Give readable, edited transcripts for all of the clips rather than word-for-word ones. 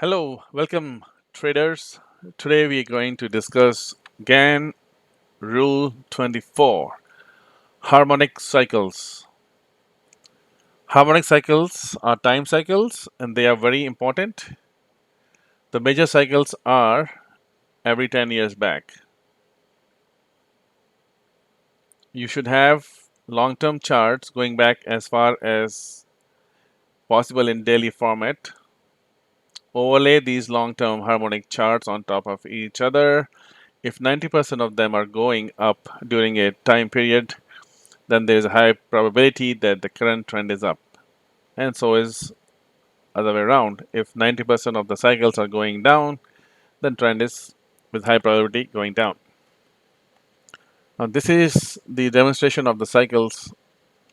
Hello, welcome traders. Today we are going to discuss GANN Rule 24, harmonic cycles. Harmonic cycles are time cycles and they are very important. The major cycles are every 10 years back. You should have long-term charts going back as far as possible in daily format. Overlay these long-term harmonic charts on top of each other. If 90% of them are going up during a time period, then there's a high probability that the current trend is up. And so is other way around. If 90% of the cycles are going down, then trend is with high probability going down. Now this is the demonstration of the cycles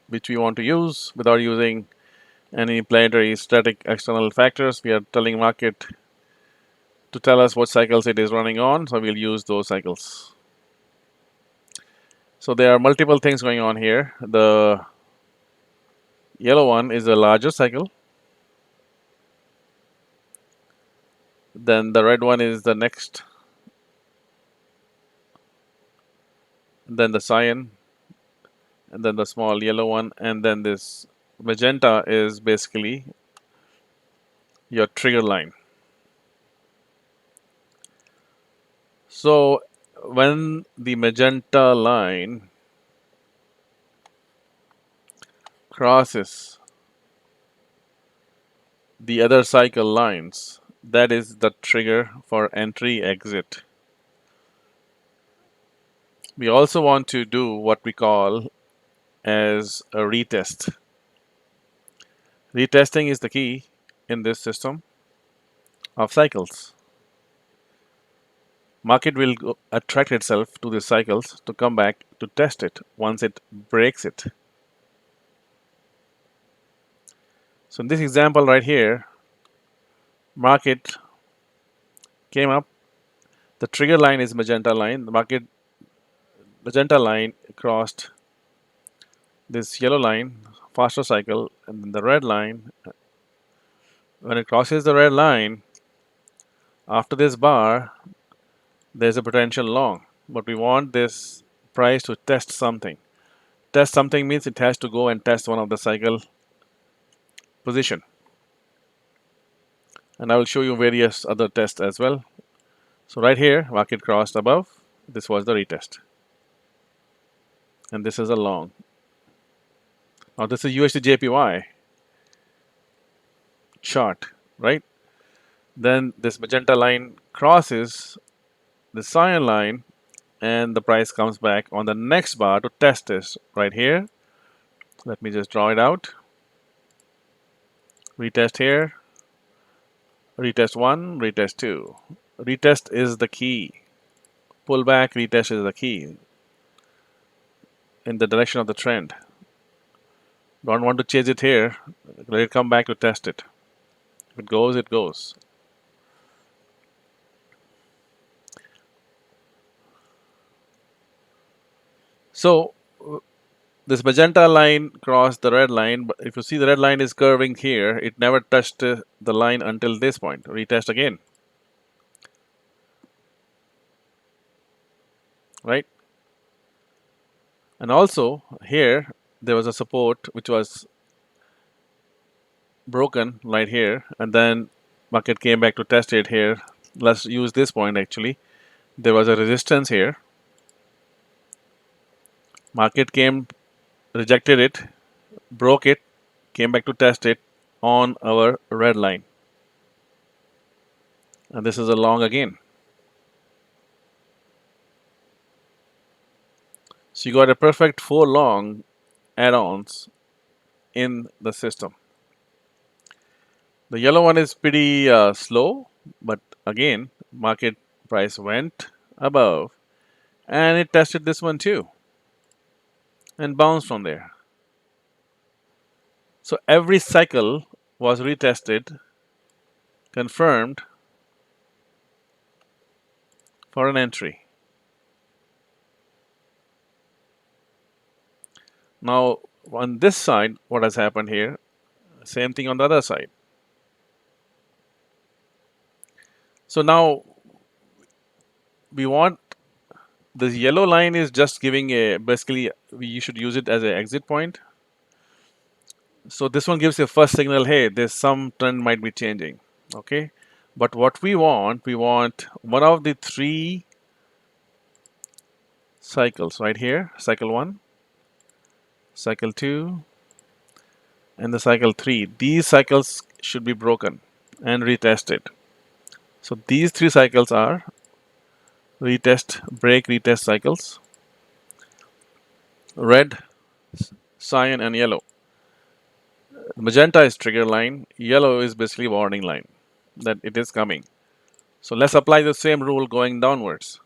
which we want to use without using any planetary static external factors. We are telling market to tell us what cycles it is running on, so we'll use those cycles. So there are multiple things going on here. The yellow one is a larger cycle. Then the red one is the next. Then the cyan, and then the small yellow one, and then this magenta is basically your trigger line. So when the magenta line crosses the other cycle lines, that is the trigger for entry exit. We also want to do what we call as a retest. Retesting is the key in this system of cycles. Market will attract itself to the cycles to come back to test it once it breaks it. So in this example right here, market came up. The trigger line is magenta line. The market magenta line crossed this yellow line, faster cycle, and then the red line. When it crosses the red line, after this bar, there's a potential long. But we want this price to test something. Test something means it has to go and test one of the cycle position. And I will show you various other tests as well. So right here, market crossed above. This was the retest. And this is a long. Now this is USD JPY chart, right? Then this magenta line crosses the cyan line and the price comes back on the next bar to test this right here. Let me just draw it out. Retest here, retest 1, retest 2. Retest is the key. Pullback, retest is the key in the direction of the trend. Don't want to chase it here. Let it come back to test it. If it goes, it goes. So this magenta line crossed the red line, but if you see the red line is curving here, it never touched the line until this point. Retest again. Right? And also here there was a support which was broken right here, and then market came back to test it here. Let's use this point actually. There was a resistance here. Market came, rejected it, broke it, came back to test it on our red line. And this is a long again. So you got a perfect 4 long add-ons in the system. The yellow one is pretty slow, but again, market price went above and it tested this one too and bounced from there. So every cycle was retested, confirmed for an entry. Now on this side, what has happened here? Same thing on the other side. So now we want this yellow line is just giving a basically you should use it as an exit point. So this one gives a first signal, hey, there's some trend might be changing. Okay. But what we want one of the three cycles right here, cycle 1, cycle 2, and the cycle 3. These cycles should be broken and retested. So these three cycles are retest, break, retest cycles, red, cyan, and yellow. Magenta is trigger line, yellow is basically warning line that it is coming. So let's apply the same rule going downwards.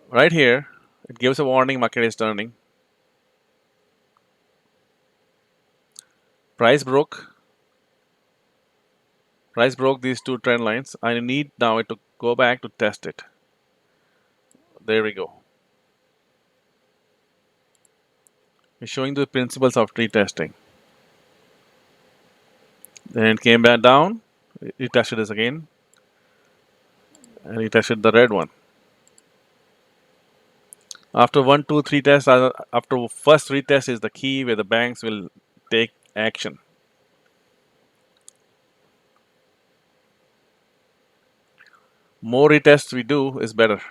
Right here, it gives a warning market is turning. Price broke. Price broke these two trend lines. I need now it to go back to test it. There we go. It's showing the principles of retesting. Then it came back down. It tested this again. And it tested the red one. After 1, 2, 3 tests, after first retest is the key where the banks will take action. More retests we do is better.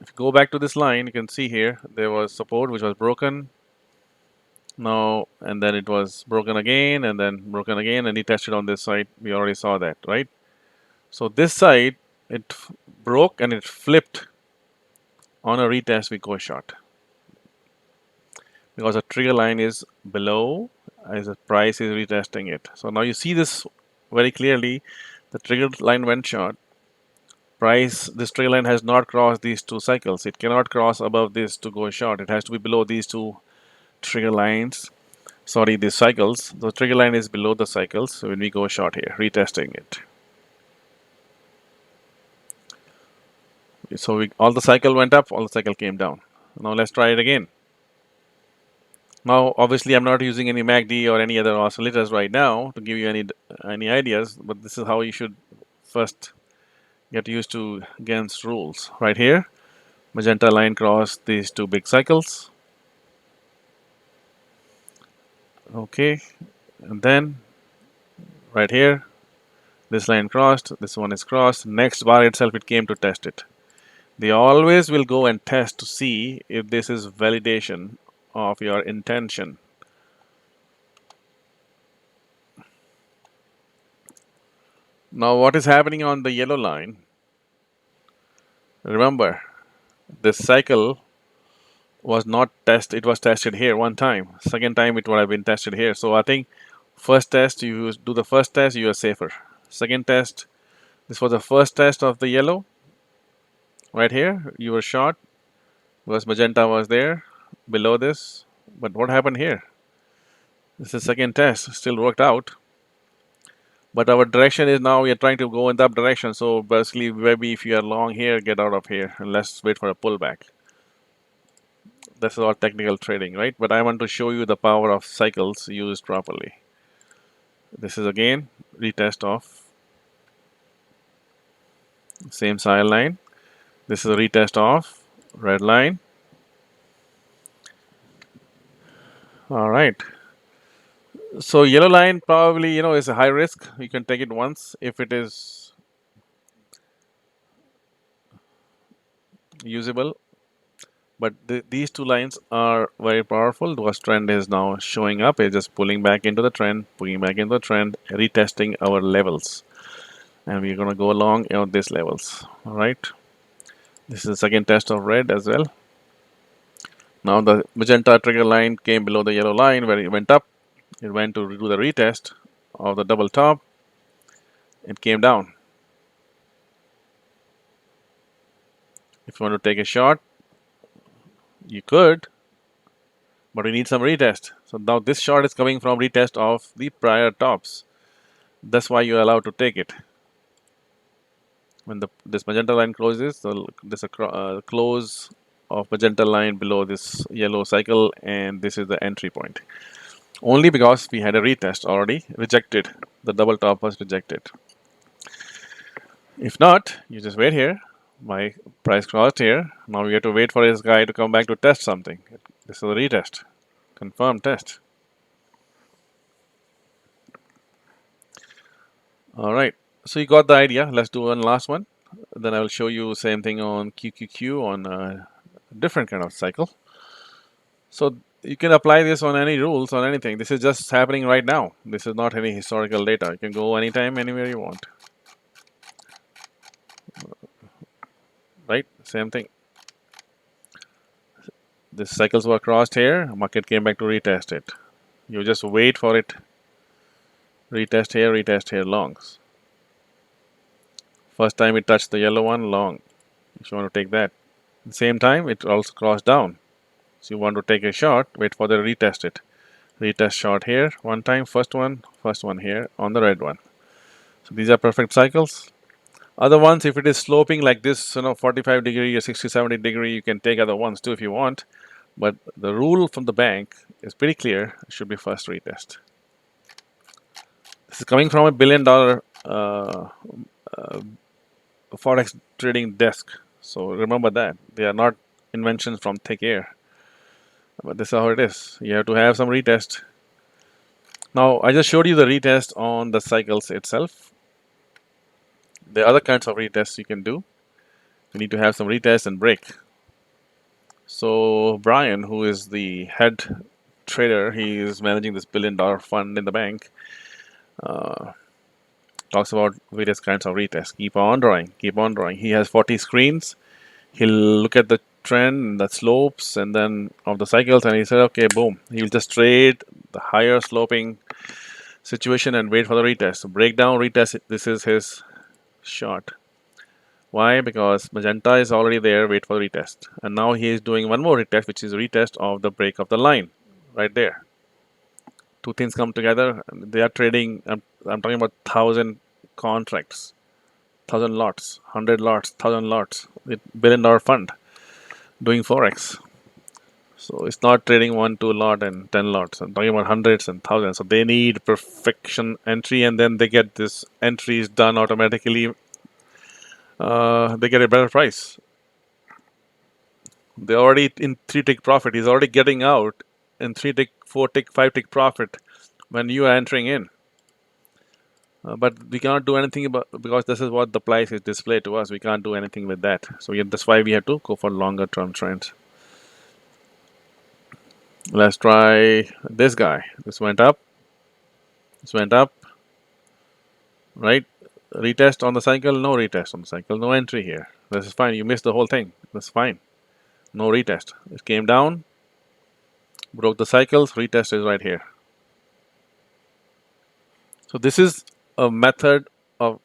If you go back to this line, you can see here there was support which was broken. Now and then it was broken again and then broken again and he tested on this side. We already saw that, right? So this side it broke and it flipped. On a retest we go short because the trigger line is below as the price is retesting it. So now you see this very clearly. The trigger line went short. Price, this trigger line has not crossed these two cycles. It cannot cross above this to go short. It has to be below these two trigger lines. Sorry, these cycles. The trigger line is below the cycles. So when we go short here, retesting it. So all the cycle went up, all the cycle came down. Now let's try it again. Now, obviously, I'm not using any MACD or any other oscillators right now to give you any ideas, but this is how you should first get used to GANN's rules. Right here, magenta line crossed these two big cycles. Okay, and then right here, this line crossed, this one is crossed. Next bar itself, it came to test it. They always will go and test to see if this is validation of your intention. Now, what is happening on the yellow line? Remember, this cycle was not tested. It was tested here one time. Second time, it would have been tested here. So I think first test, you do the first test, you are safer. Second test, this was the first test of the yellow. Right here, you were short because magenta was there below this. But what happened here? This is second test, still worked out. But our direction is now we are trying to go in that direction. So basically, maybe if you are long here, get out of here and let's wait for a pullback. This is all technical trading, right? But I want to show you the power of cycles used properly. This is again retest of same cyan line. This is a retest of red line. All right. So yellow line probably is a high risk. You can take it once if it is usable. But these two lines are very powerful. The trend is now showing up. It's just pulling back into the trend, pulling back into the trend, retesting our levels. And we're going to go along these levels. All right. This is the second test of red as well. Now the magenta trigger line came below the yellow line where it went up. It went to do the retest of the double top. It came down. If you want to take a shot, you could, but we need some retest. So now this shot is coming from retest of the prior tops. That's why you're allowed to take it. When this magenta line closes, there's a close of magenta line below this yellow cycle, and this is the entry point. only because we had a retest already rejected. The double top was rejected. If not, you just wait here. My price crossed here. Now we have to wait for this guy to come back to test something. This is a retest, confirmed test. All right. So you got the idea. Let's do one last one. Then I will show you same thing on QQQ on a different kind of cycle. So you can apply this on any rules on anything. This is just happening right now. This is not any historical data. You can go anytime, anywhere you want. Right? Same thing. This cycles were crossed here. Market came back to retest it. You just wait for it. Retest here, longs. First time it touched the yellow one, long. If you want to take that. At the same time, it also crossed down. So you want to take a short, wait for the retest it. Retest short here, one time, first one here on the red one. So these are perfect cycles. Other ones, if it is sloping like this, 45 degree or 60, 70 degree, you can take other ones too if you want. But the rule from the bank is pretty clear. It should be first retest. This is coming from a $1 billion forex trading desk. So remember that they are not inventions from thick air. But this is how it is. You have to have some retest. Now I just showed you the retest on the cycles itself. There are other kinds of retests you can do. You need to have some retest and break. So Brian, who is the head trader, he is managing this $1 billion fund in the bank. Talks about various kinds of retests. Keep on drawing, keep on drawing. He has 40 screens. He'll look at the trend, the slopes, and then of the cycles, and he said, okay, boom. He'll just trade the higher sloping situation and wait for the retest. So breakdown retest. This is his shot. Why? Because magenta is already there, wait for the retest. And now he is doing one more retest, which is a retest of the break of the line, right there. Two things come together. They are trading, I'm talking about 1,000 contracts, 1,000 lots, 100 lots, 1,000 lots, with $1 billion fund doing Forex. So it's not trading one, two lot and 10 lots. I'm talking about hundreds and thousands. So they need perfection entry and then they get this entries done automatically. They get a better price. They're already in 3 tick profit. He's already getting out in 3 tick, 4 tick, 5 tick profit when you are entering in. But we cannot do anything about because this is what the price is displayed to us. We can't do anything with that. So that's why we have to go for longer term trends. Let's try this guy. This went up. This went up. Right? Retest on the cycle. No retest on the cycle. No entry here. This is fine. You missed the whole thing. That's fine. No retest. It came down. Broke the cycles. Retest is right here. So this is a method of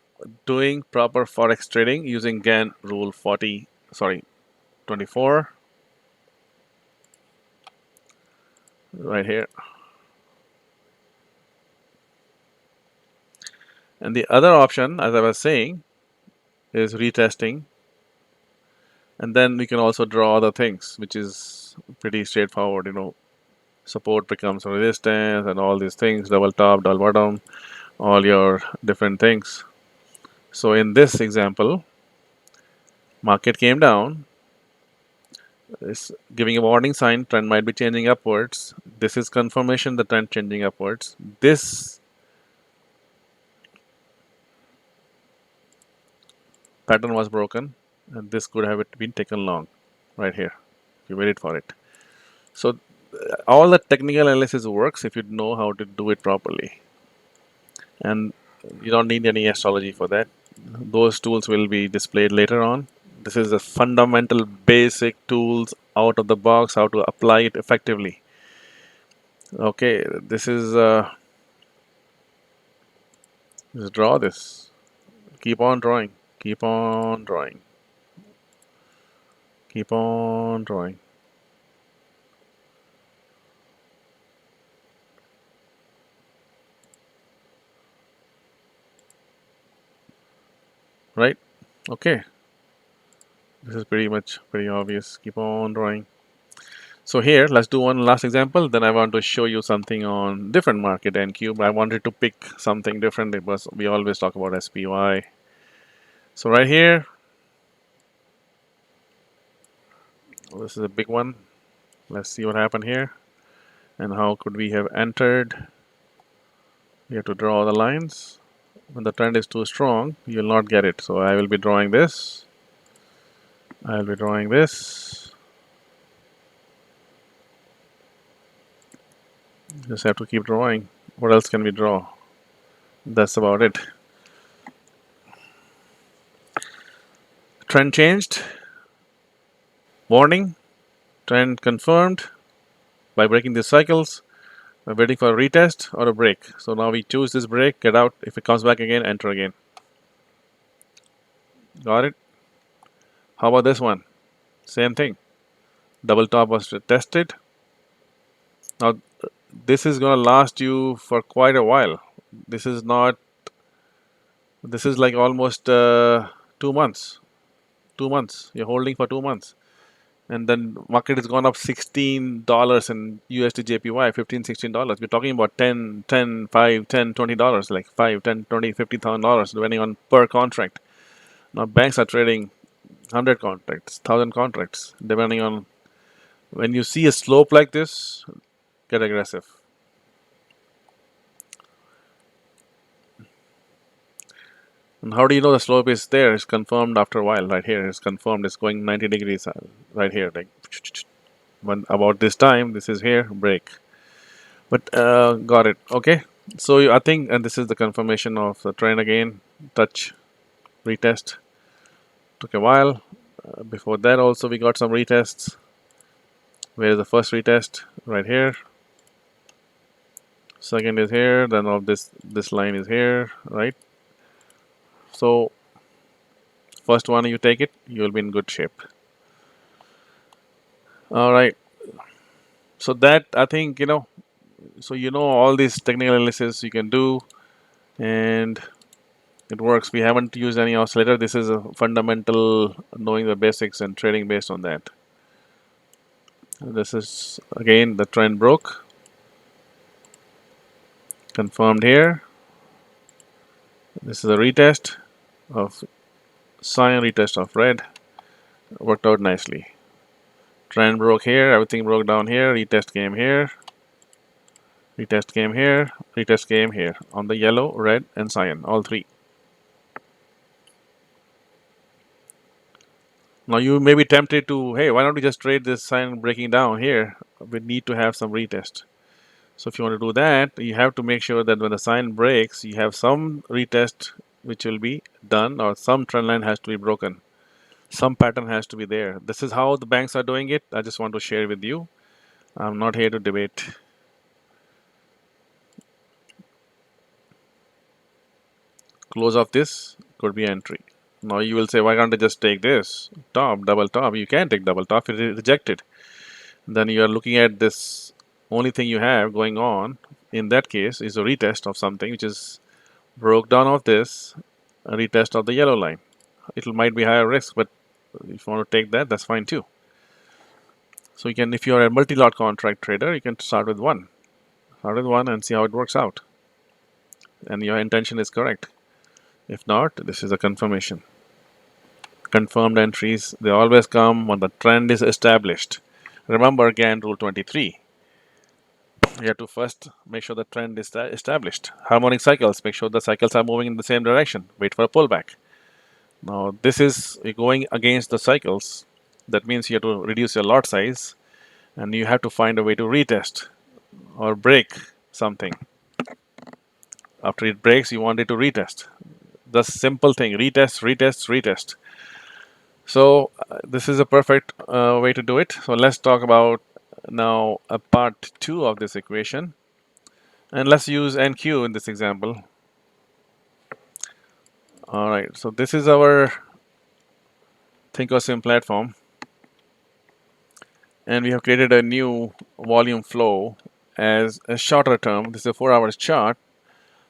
doing proper forex trading using GANN rule 24 right here. And the other option, as I was saying, is retesting. And then we can also draw other things, which is pretty straightforward. Support becomes resistance and all these things, double top, double bottom, all your different things. So in this example, market came down. It's giving a warning sign, trend might be changing upwards. This is confirmation the trend changing upwards. This pattern was broken and this could have been taken long right here. You waited for it. So all the technical analysis works if you know how to do it properly. And you don't need any astrology for that. Those tools will be displayed later on. This is the fundamental basic tools out of the box, how to apply it effectively. Okay, this is just draw this. Keep on drawing. Keep on drawing. Keep on drawing. Right? Okay. This is pretty obvious. Keep on drawing. So here, let's do one last example. Then I want to show you something on different market NQ. I wanted to pick something different because we always talk about SPY. So right here, this is a big one. Let's see what happened here and how could we have entered. We have to draw the lines. When the trend is too strong, you will not get it. So I will be drawing this. I will be drawing this. Just have to keep drawing. What else can we draw? That's about it. Trend changed. Warning. Trend confirmed by breaking these cycles. We're waiting for a retest or a break. So now we choose this break, get out. If it comes back again, enter again. Got it? How about this one? Same thing. Double top was tested. Now this is going to last you for quite a while. This is not, this is like almost 2 months. 2 months. You're holding for 2 months. And then market has gone up $16 in USD JPY, $15, $16. We're talking about 10, 10, 5, 10, $20, like 5, 10, 20, $50,000 depending on per contract. Now banks are trading 100 contracts, 1,000 contracts, depending on. When you see a slope like this, get aggressive. And how do you know the slope is there? It's confirmed after a while. Right here, it's confirmed. It's going 90 degrees right here. Like, when about this time, this is here break. But got it. Okay. So I think, and this is the confirmation of the trend again. Touch, retest. Took a while. Before that, also we got some retests. Where is the first retest? Right here. Second is here. Then all this line is here, right? So first one you take it, you will be in good shape. All right. So that I think so all these technical analysis you can do, and it works. We haven't used any oscillator. This is a fundamental knowing the basics and trading based on that. This is again the trend broke, confirmed here. This is a retest of cyan, retest of red. Worked out nicely. Trend broke here, everything broke down here. Retest came here. Retest came here. Retest came here on the yellow, red, and cyan, all three. Now you may be tempted to, hey, why don't we just trade this sign breaking down here? We need to have some retest. So if you want to do that, you have to make sure that when the sign breaks, you have some retest which will be done, or some trend line has to be broken. Some pattern has to be there. This is how the banks are doing it. I just want to share with you. I'm not here to debate. Close of this could be entry. Now you will say, why can't I just take this top, double top? You can take double top if it is rejected. Then you are looking at this. Only thing you have going on in that case is a retest of something which is broke down of this, a retest of the yellow line. It might be higher risk, but if you want to take that, that's fine too. So you can, if you are a multi-lot contract trader, you can start with one. Start with one and see how it works out. And your intention is correct. If not, this is a confirmation. Confirmed entries, they always come when the trend is established. Remember GANN rule 23. You have to first make sure the trend is established. Harmonic cycles, make sure the cycles are moving in the same direction. Wait for a pullback. Now this is going against the cycles. That means you have to reduce your lot size, and you have to find a way to retest or break something. After it breaks, you want it to retest. The simple thing: retest, retest, retest. So this is a perfect way to do it. So let's talk about now a part 2 of this equation, and let's use NQ in this example. All right, so this is our Thinkorswim platform, and we have created a new volume flow as a shorter term. This is a 4 hours chart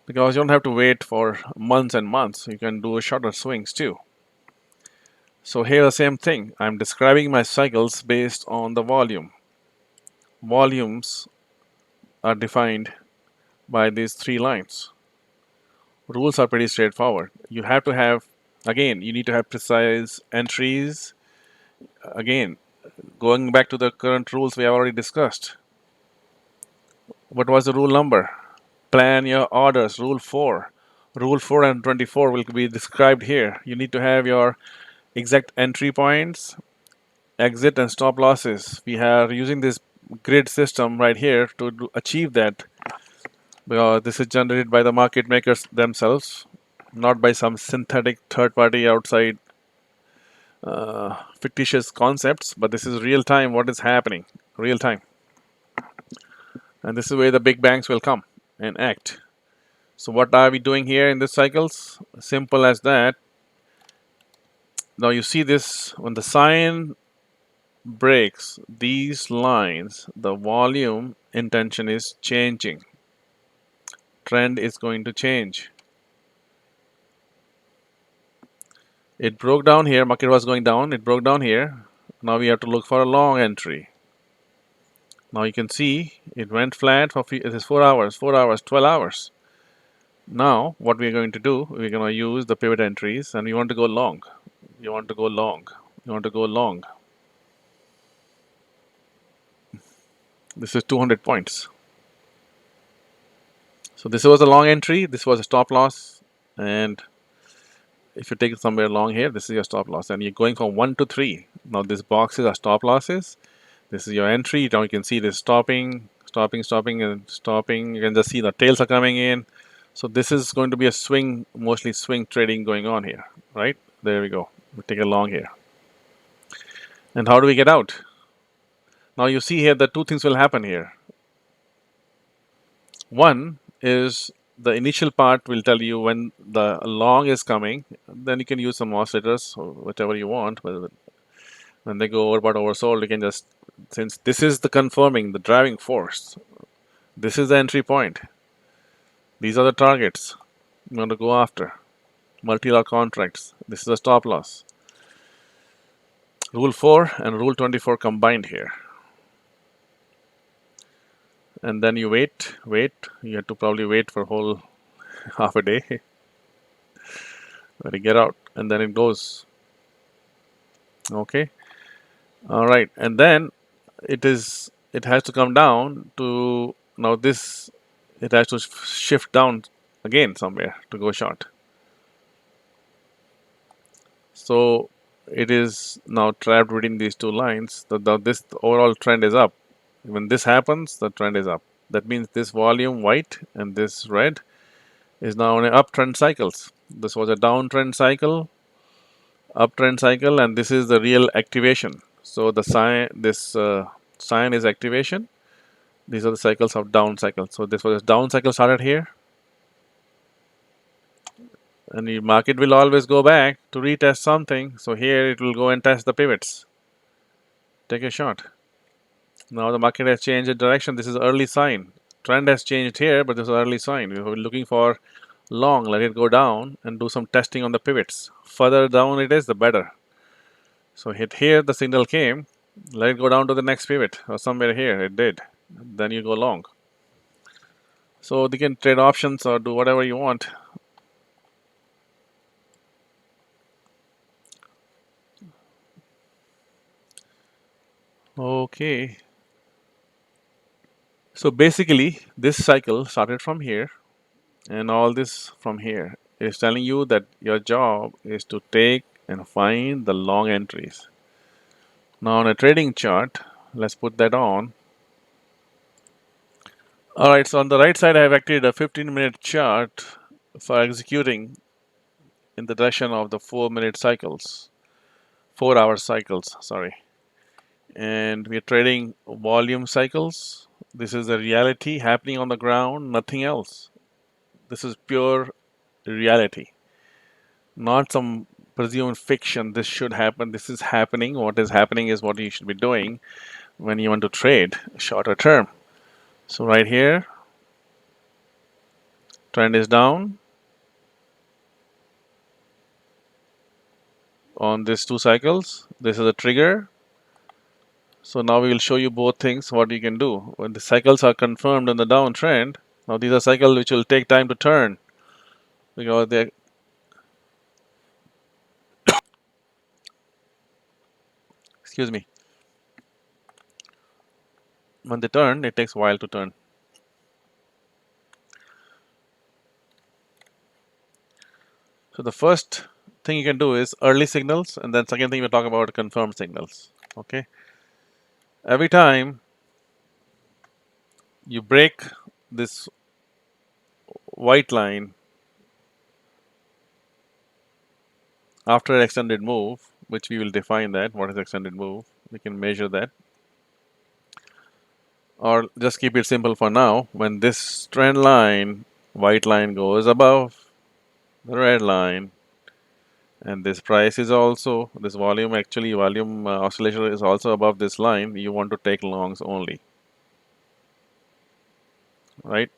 because you don't have to wait for months and months. You can do shorter swings too. So here the same thing. I'm describing my cycles based on the volume. volumes are defined by these three lines. Rules are pretty straightforward. You have to have, again, you need to have precise entries. Again, going back to the current rules we have already discussed. What was the rule number? Plan your orders, rule 4. Rule 4 and 24 will be described here. You need to have your exact entry points, exit and stop losses. We are using this grid system right here to achieve that. This is generated by the market makers themselves, not by some synthetic third party outside fictitious concepts, but this is real time what is happening, real time. And this is where the big banks will come and act. So what are we doing here in this cycles? Simple as that. Now you see this, when the sign breaks these lines, the volume intention is changing. Trend is going to change. It broke down here, market was going down, it broke down here. Now we have to look for a long entry. Now you can see it went flat for it is 4 hours, 4 hours, 12 hours. Now what we're going to do, we're going to use the pivot entries and we want to go long. You want to go long. You want to go long. This is 200 points. So this was a long entry, this was a stop loss, and if you take it somewhere along here, this is your stop loss, and you're going from 1 to 3. Now this boxes are stop losses. This is your entry. Now you can see this stopping, stopping, stopping, and stopping. You can just see the tails are coming in. So this is going to be a swing, mostly swing trading going on here, right? There we go. We take it long here. And how do we get out? Now you see here that two things will happen here. One is the initial part will tell you when the long is coming. Then you can use some oscillators or whatever you want. But when they go overbought, oversold, you can just, since this is the confirming, the driving force, this is the entry point. These are the targets you want to go after. Multi-lot contracts. This is a stop loss. Rule 4 and Rule 24 combined here. And then you wait. You have to probably wait for a whole half a day. Let it get out, and then it goes. Okay. All right, and then it has to come down to now this. It has to shift down again somewhere to go short. So it is now trapped within these two lines. This overall trend is up. When this happens, the trend is up. That means this volume white and this red is now in an uptrend cycles. This was a downtrend cycle, uptrend cycle, and this is the real activation. So the sign, this sign is activation. These are the cycles of down cycle. So this was a down cycle started here, and the market will always go back to retest something. So here it will go and test the pivots. Take a shot. Now the market has changed the direction. This is early sign. Trend has changed here, but this is early sign. We are looking for long. Let it go down and do some testing on the pivots. Further down it is, the better. So hit here, the signal came. Let it go down to the next pivot or somewhere here. It did. Then you go long. So you can trade options or do whatever you want. Okay. So basically, this cycle started from here, and all this from here is telling you that your job is to take and find the long entries. Now on a trading chart, let's put that on. Alright, so on the right side I have activated a 15-minute chart for executing in the direction of the 4-minute cycles, 4-hour cycles, sorry. And we are trading volume cycles. This is the reality happening on the ground, nothing else. This is pure reality, not some presumed fiction. This should happen, this is happening. What is happening is what you should be doing when you want to trade shorter term. So right here, trend is down on these two cycles. This is a trigger. So now we will show you both things, what you can do. When the cycles are confirmed in the downtrend, now these are cycles which will take time to turn because they, excuse me, when they turn, it takes a while to turn. So the first thing you can do is early signals, and then second thing we talk about confirmed signals. Okay. Every time you break this white line after an extended move, which we will define that, what is extended move, we can measure that. Or just keep it simple for now. When this trend line, white line goes above the red line, and this price is also, this volume actually, volume oscillation is also above this line, you want to take longs only, right?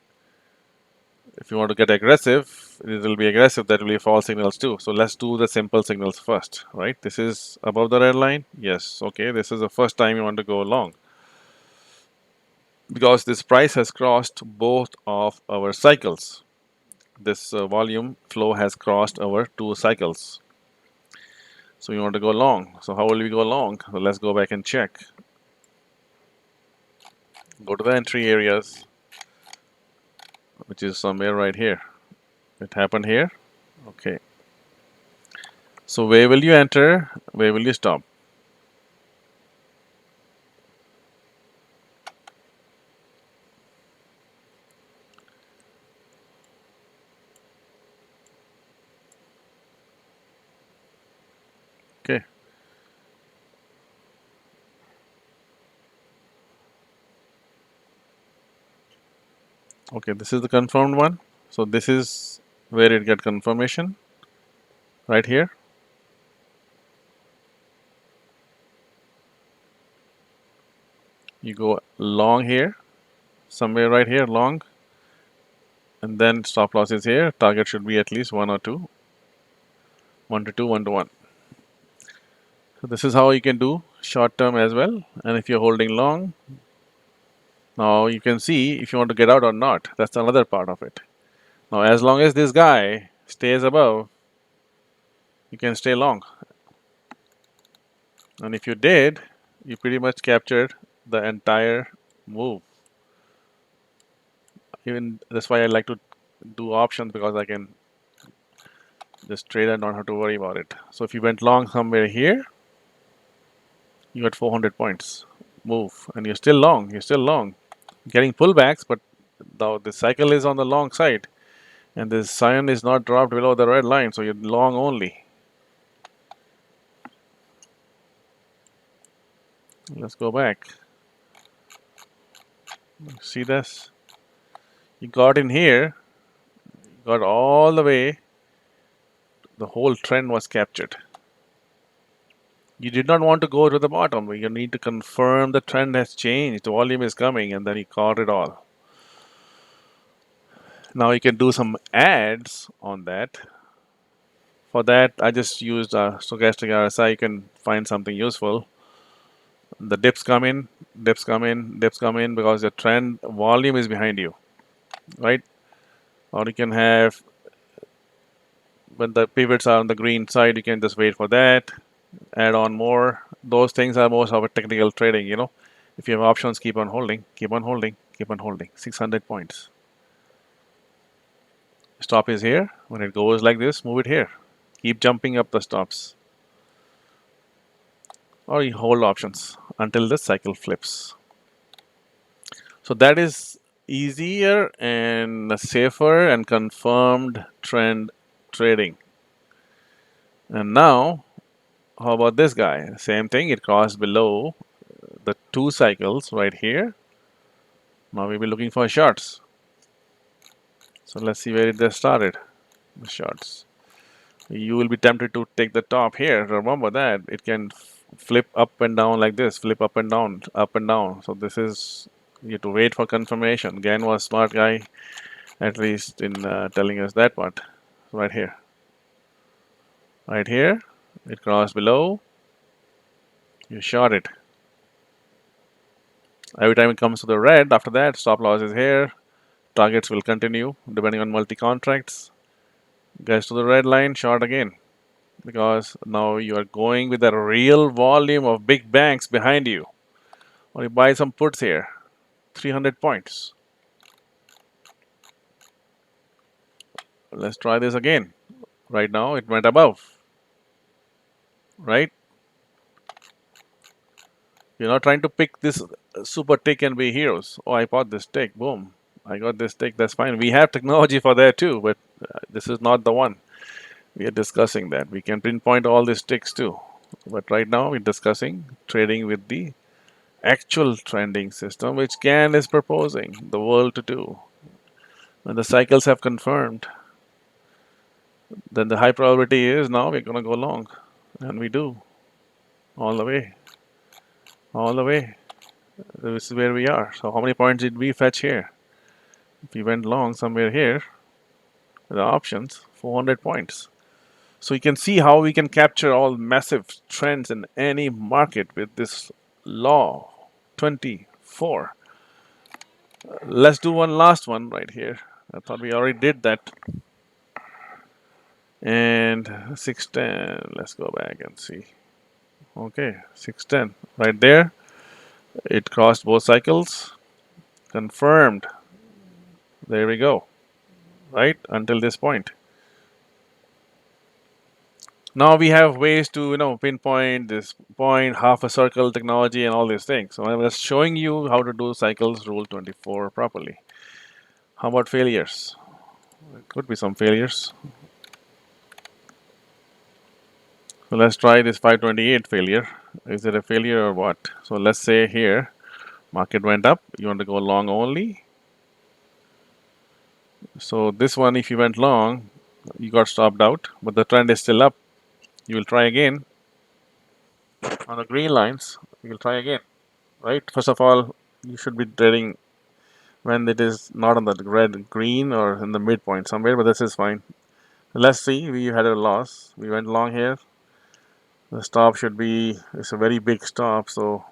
If you want to get aggressive, it will be aggressive, that will be false signals too. So let's do the simple signals first, right? This is above the red line. Yes, okay, this is the first time you want to go long. Because this price has crossed both of our cycles. This volume flow has crossed our two cycles. So we want to go long. So how will we go long? So let's go back and check. Go to the entry areas, which is somewhere right here. It happened here. Okay. So where will you enter? Where will you stop? Okay. Okay, this is the confirmed one. So this is where it get confirmation, right here. You go long here, somewhere right here, long, and then stop loss is here. Target should be at least one or two, 1 to 2, 1 to 1. So this is how you can do short term as well. And if you're holding long, now you can see if you want to get out or not. That's another part of it. Now, as long as this guy stays above, you can stay long. And if you did, you pretty much captured the entire move. Even that's why I like to do options, because I can just trade and not have to worry about it. So if you went long somewhere here, you got 400 points move, and you're still long. You're still long, getting pullbacks, but the cycle is on the long side, and the cyan is not dropped below the red line, so you're long only. Let's go back. See this? You got in here, got all the way, the whole trend was captured. You did not want to go to the bottom. You need to confirm the trend has changed, the volume is coming, and then you caught it all. Now you can do some ads on that. For that, I just used stochastic RSI. You can find something useful. The dips come in, dips come in, dips come in, because the trend volume is behind you, right? Or you can have, when the pivots are on the green side, you can just wait for that, add on more. Those things are most of a technical trading, you know. If you have options, keep on holding, keep on holding, keep on holding. 600 points. Stop is here. When it goes like this, move it here. Keep jumping up the stops. Or you hold options until the cycle flips. So that is easier and safer and confirmed trend trading. And now, how about this guy? Same thing, it crossed below the two cycles right here. Now we'll be looking for shorts. So let's see where it just started. The shorts. You will be tempted to take the top here. Remember that it can flip up and down like this, flip up and down, up and down. So this is, you have to wait for confirmation. GANN was smart guy, at least in telling us that part. Right here. Right here, it crossed below, you short it. Every time it comes to the red, after that, stop loss is here. Targets will continue depending on multi contracts. Gets to the red line, short again. Because now you are going with a real volume of big banks behind you. Or you buy some puts here, 300 points. Let's try this again. Right now, it went above, right? You're not trying to pick this super tick and be heroes. Oh, I bought this tick. Boom. I got this tick. That's fine. We have technology for that too, but this is not the one. We are discussing that. We can pinpoint all these ticks too. But right now, we're discussing trading with the actual trending system, which GAN is proposing the world to do. When the cycles have confirmed, then the high probability is now we're going to go long. And we do. All the way. All the way. This is where we are. So how many points did we fetch here? If we went long somewhere here, the options, 400 points. So you can see how we can capture all massive trends in any market with this law 24. Let's do one last one right here. I thought we already did that. And 610, let's go back and see. Okay, 610, right there. It crossed both cycles, confirmed. There we go, right? Until this point. Now we have ways to pinpoint this point, half a circle technology, and all these things. So I was showing you how to do cycles rule 24 properly. How about failures? There could be some failures. So let's try this 528 failure. Is it a failure or what? So let's say here, market went up. You want to go long only. So this one, if you went long, you got stopped out, but the trend is still up. You will try again on the green lines. You will try again, right? First of all, you should be trading when it is not on the red, green, or in the midpoint somewhere, but this is fine. Let's see, we had a loss. We went long here. The stop should be, it's a very big stop, so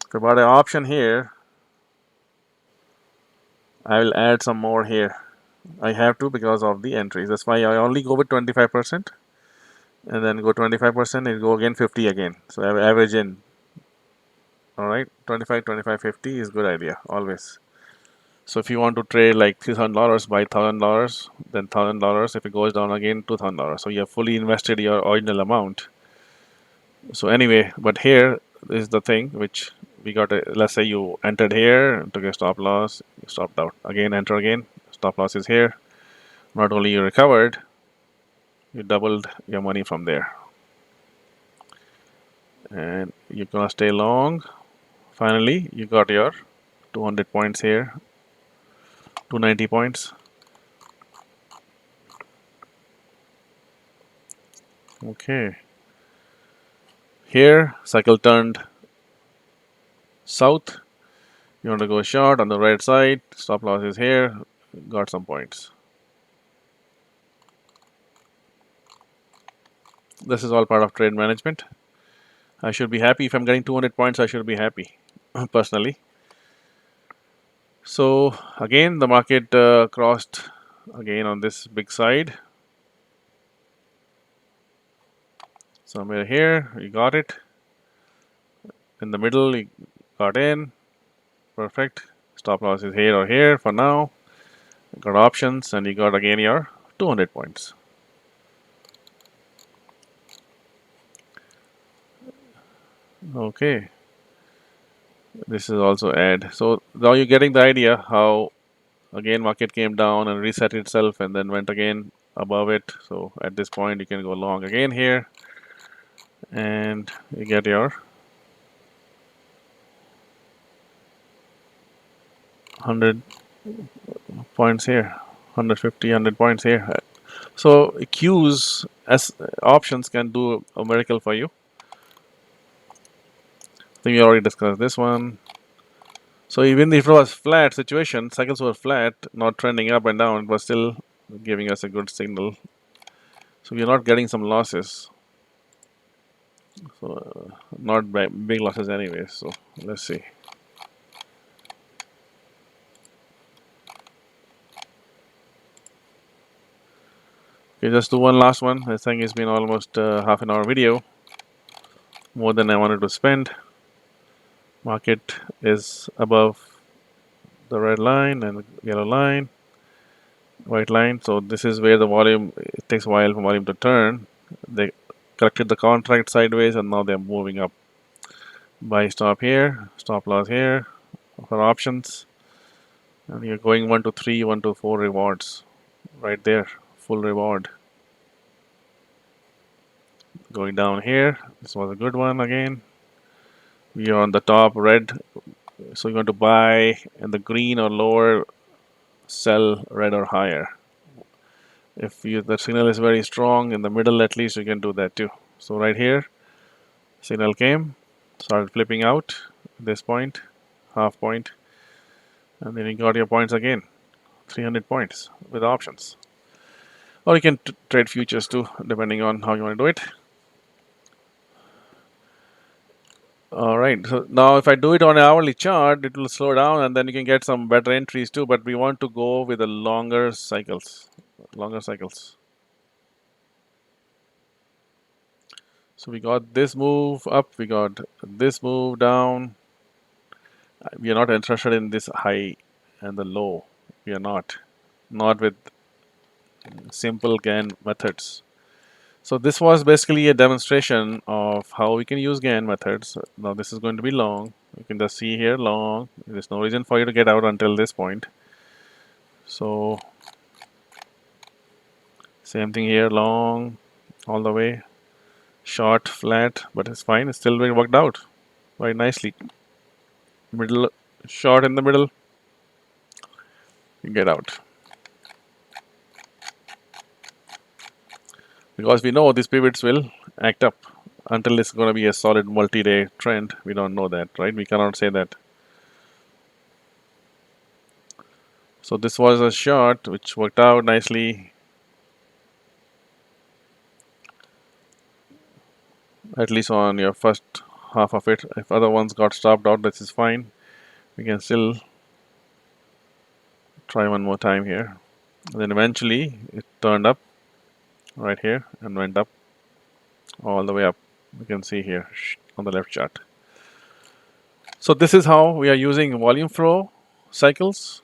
if I bought an option here, I will add some more here. I have to because of the entries. That's why I only go with 25%, and then go 25% and go again 50 again. So I average in. All right, 25, 25, 50 is good idea always. So if you want to trade like $3,000, buy $1,000, then $1,000. If it goes down again, $2,000. So you have fully invested your original amount. So anyway, but here is the thing which we got. Let's say you entered here, took a stop loss, you stopped out. Again, enter again. Stop loss is here. Not only you recovered, you doubled your money from there. And you're gonna stay long. Finally, you got your 200 points here, 290 points. Okay. Here, cycle turned south. You want to go short on the right side. Stop loss is here. Got some points. This is all part of trade management. I should be happy if I'm getting 200 points. I should be happy, personally. So again, the market crossed again on this big side. Somewhere here, you got it. In the middle, you got in. Perfect. Stop loss is here or here for now. You got options, and you got again your 200 points. Okay. This is also add. So now you're getting the idea how again market came down and reset itself and then went again above it. So at this point you can go long again here and you get your 100 points here, 150, 100 points here. So Qs as options can do a miracle for you. I think we already discussed this one. So even if it was flat situation, cycles were flat, not trending up and down, it was still giving us a good signal. So we are not getting some losses. So not big losses anyway. So let's see. Okay, just do one last one. I think it's been almost half an hour video, more than I wanted to spend. Market is above the red line and the yellow line, white line. So this is where the volume, it takes a while for volume to turn. They corrected the contract sideways and now they're moving up. Buy stop here, stop loss here for options. And you're going 1 to 3, 1 to 4 rewards right there, full reward. Going down here, this was a good one again. We are on the top red, so you're going to buy in the green or lower, sell red or higher. If the signal is very strong in the middle, at least you can do that too. So right here, signal came, started flipping out this point, half point, and then you got your points again, 300 points with options. Or you can trade futures too, depending on how you want to do it. All right, so now if I do it on an hourly chart, it will slow down and then you can get some better entries too, but we want to go with the longer cycles, longer cycles. So we got this move up, we got this move down. We are not interested in this high and the low. We are not with simple GAN methods. So this was basically a demonstration of how we can use GAN methods. Now this is going to be long. You can just see here long. There's no reason for you to get out until this point. So same thing here, long all the way, short, flat, but it's fine. It's still being worked out very nicely. Middle, short in the middle, you get out. Because we know these pivots will act up until it's going to be a solid multi-day trend. We don't know that, right? We cannot say that. So this was a short which worked out nicely, at least on your first half of it. If other ones got stopped out, this is fine. We can still try one more time here. And then eventually it turned up right here and went up all the way up. You can see here on the left chart. So this is how we are using volume flow cycles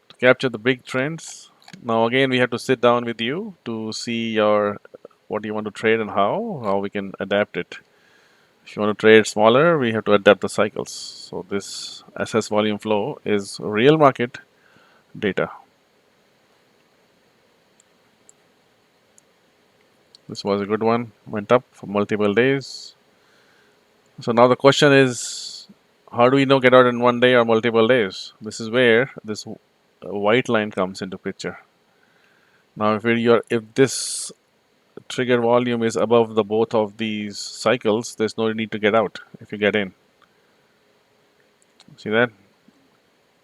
to capture the big trends. Now again, we have to sit down with you to see your what you want to trade and how we can adapt it. If you want to trade smaller, we have to adapt the cycles. So this SS volume flow is real market data. This was a good one, went up for multiple days. So now the question is, how do we know get out in one day or multiple days? This is where this white line comes into picture. Now if this trigger volume is above the both of these cycles, there's no need to get out if you get in. See that?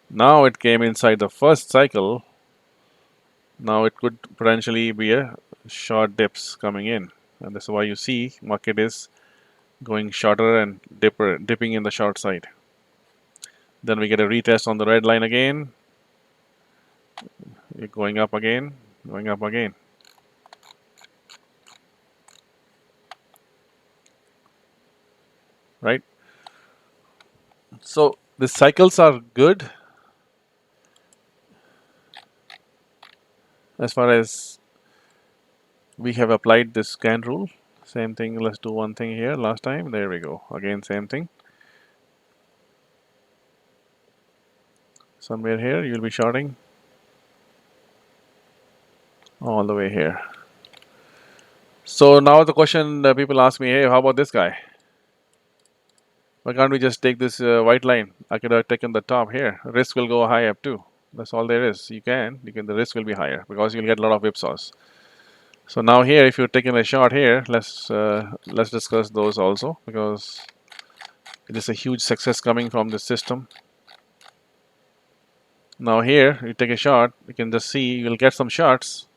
Now it came inside the first cycle. Now it could potentially be a short dips coming in, and this is why you see market is going shorter and dipping in the short side. Then we get a retest on the red line again. You're going up again, going up again. Right? So the cycles are good as far as we have applied this GANN rule. Same thing, let's do one thing here last time. There we go. Again, same thing. Somewhere here, you'll be shorting all the way here. So now the question people ask me, hey, how about this guy? Why can't we just take this white line? I could have taken the top here. Risk will go high up too. That's all there is. You can. The risk will be higher because you'll get a lot of whipsaws. So now here, if you're taking a short here, let's discuss those also because it is a huge success coming from this system. Now here, you take a shot, you can just see you'll get some shots,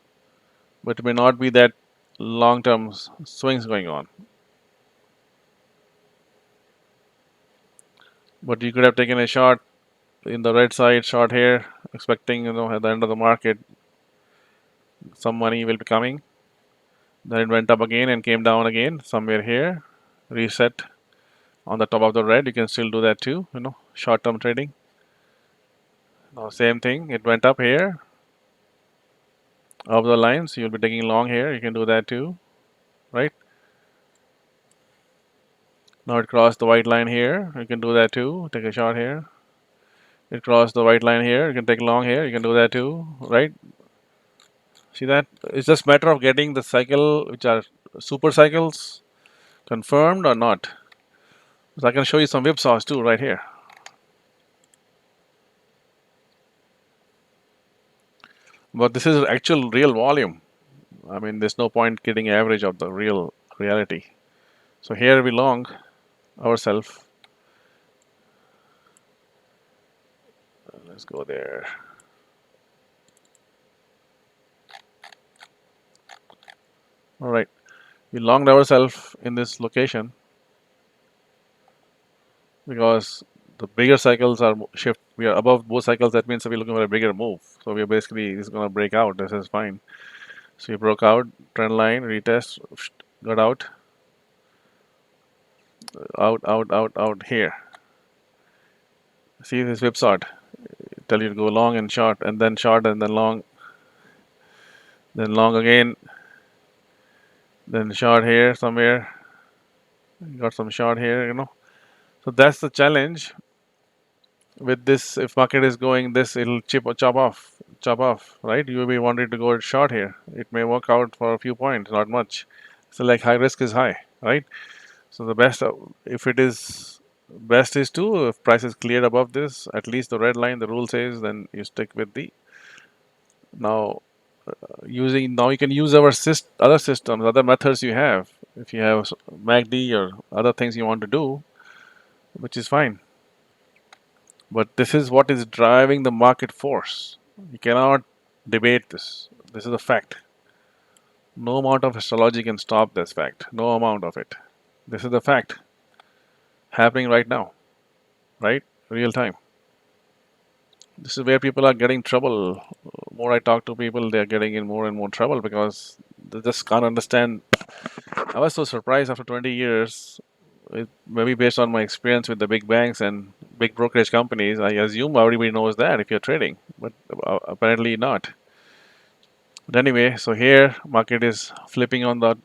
but it may not be that long-term swings going on. But you could have taken a shot in the red side, short here, expecting, at the end of the market, some money will be coming. Then it went up again and came down again somewhere here, reset on the top of the red. You can still do that too, short-term trading. Now, same thing, it went up here, up the lines. You'll be taking long here. You can do that too, right? Now it crossed the white line here. You can do that too. Take a shot here. It crossed the white line here. You can take long here. You can do that too, right? See that? It's just matter of getting the cycle, which are super cycles, confirmed or not. So I can show you some whipsaws too right here. But this is actual real volume. I mean, there's no point getting average of the real reality. So here we long ourselves. Let's go there. All right. We longed ourselves in this location because the bigger cycles are shift. We are above both cycles. That means we're looking for a bigger move. So we're basically, this is going to break out. This is fine. So we broke out, trend line, retest, got out, out here. See this whipsaw. Tell you to go long and short, and then short, and then long again, then short here somewhere. Got some short here. So that's the challenge with this. If market is going this, it'll chop off, right? You will be wanting to go short here. It may work out for a few points, not much. So like high risk is high, right? So the best, if it is best is to, if price is cleared above this, at least the red line, the rule says, then you stick with the now using now you can use our other systems, other methods you have. If you have MACD or other things you want to do, which is fine. But this is what is driving the market force. You cannot debate this. This is a fact. No amount of astrology can stop this fact. No amount of it. This is the fact happening right now, right? Real time. This is where people are getting trouble. More I talk to people, they are getting in more and more trouble because they just can't understand. I was so surprised after 20 years, maybe based on my experience with the big banks and big brokerage companies. I assume everybody knows that if you're trading, but apparently not. But anyway, so here market is flipping on the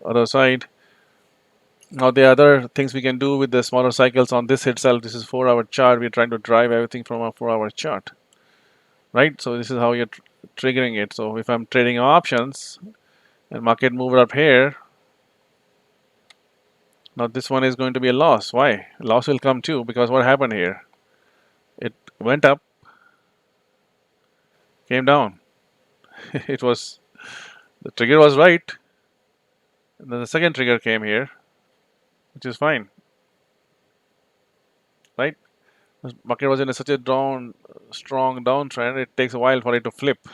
other side. Now the other things we can do with the smaller cycles on this itself. This is 4-hour chart. We're trying to drive everything from a 4-hour chart, right? So this is how you're triggering it. So if I'm trading options and market moved up here, now this one is going to be a loss. Why? Loss will come too because what happened here? It went up, came down. It was the trigger was right, and then the second trigger came here, which is fine, right? The market was in such a strong downtrend. It takes a while for it to flip,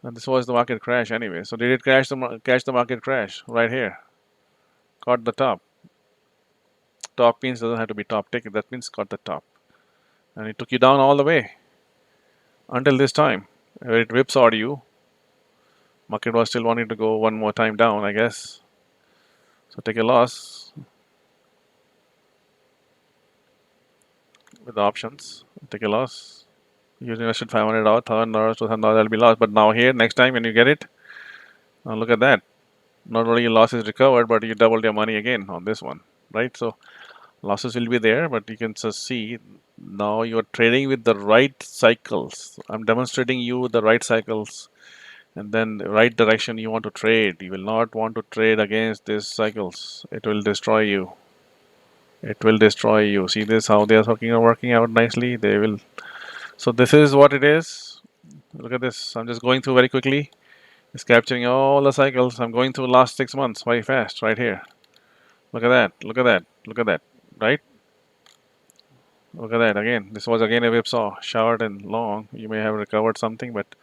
and this was the market crash anyway. So did it catch the market crash right here? Caught the top. Top means doesn't have to be top ticket. That means caught the top, and it took you down all the way until this time, where it whipsawed you. Market was still wanting to go one more time down, I guess. So take a loss with the options. Take a loss. You invested $500, $1,000, $2,000, that'll be lost. But now here, next time when you get it, now look at that. Not only your loss is recovered, but you doubled your money again on this one, right? So losses will be there, but you can just see now you're trading with the right cycles. I'm demonstrating you the right cycles and then the right direction you want to trade. You will not want to trade against these cycles. It will destroy you. It will destroy you. See this, how they are working out nicely. They will. So this is what it is. Look at this. I'm just going through very quickly. It's capturing all the cycles. I'm going through last 6 months very fast right here. Look at that. Look at that. Look at that. Right? Look at that again. This was again a whipsaw, short and long. You may have recovered something, but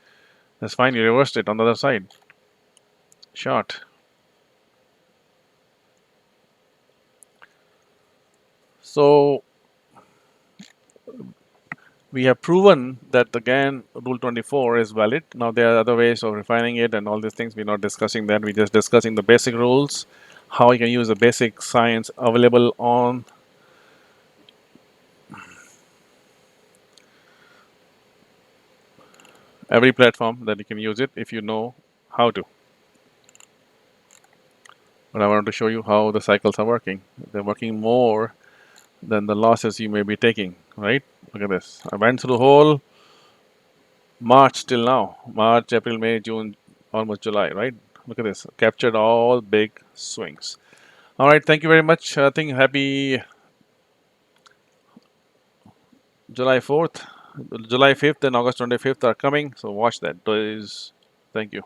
that's fine. You reversed it on the other side. short. So we have proven that the GAN Rule 24 is valid. Now there are other ways of refining it and all these things. We're not discussing that. We're just discussing the basic rules, how you can use the basic science available on every platform that you can use it if you know how to. But I wanted to show you how the cycles are working. They're working more than the losses you may be taking, right? Look at this. I went through the whole March till now. March, April, May, June, almost July, right? Look at this. Captured all big swings. All right. Thank you very much. I think happy July 4th. July 5th and August 25th are coming. So watch that. Those. Thank you.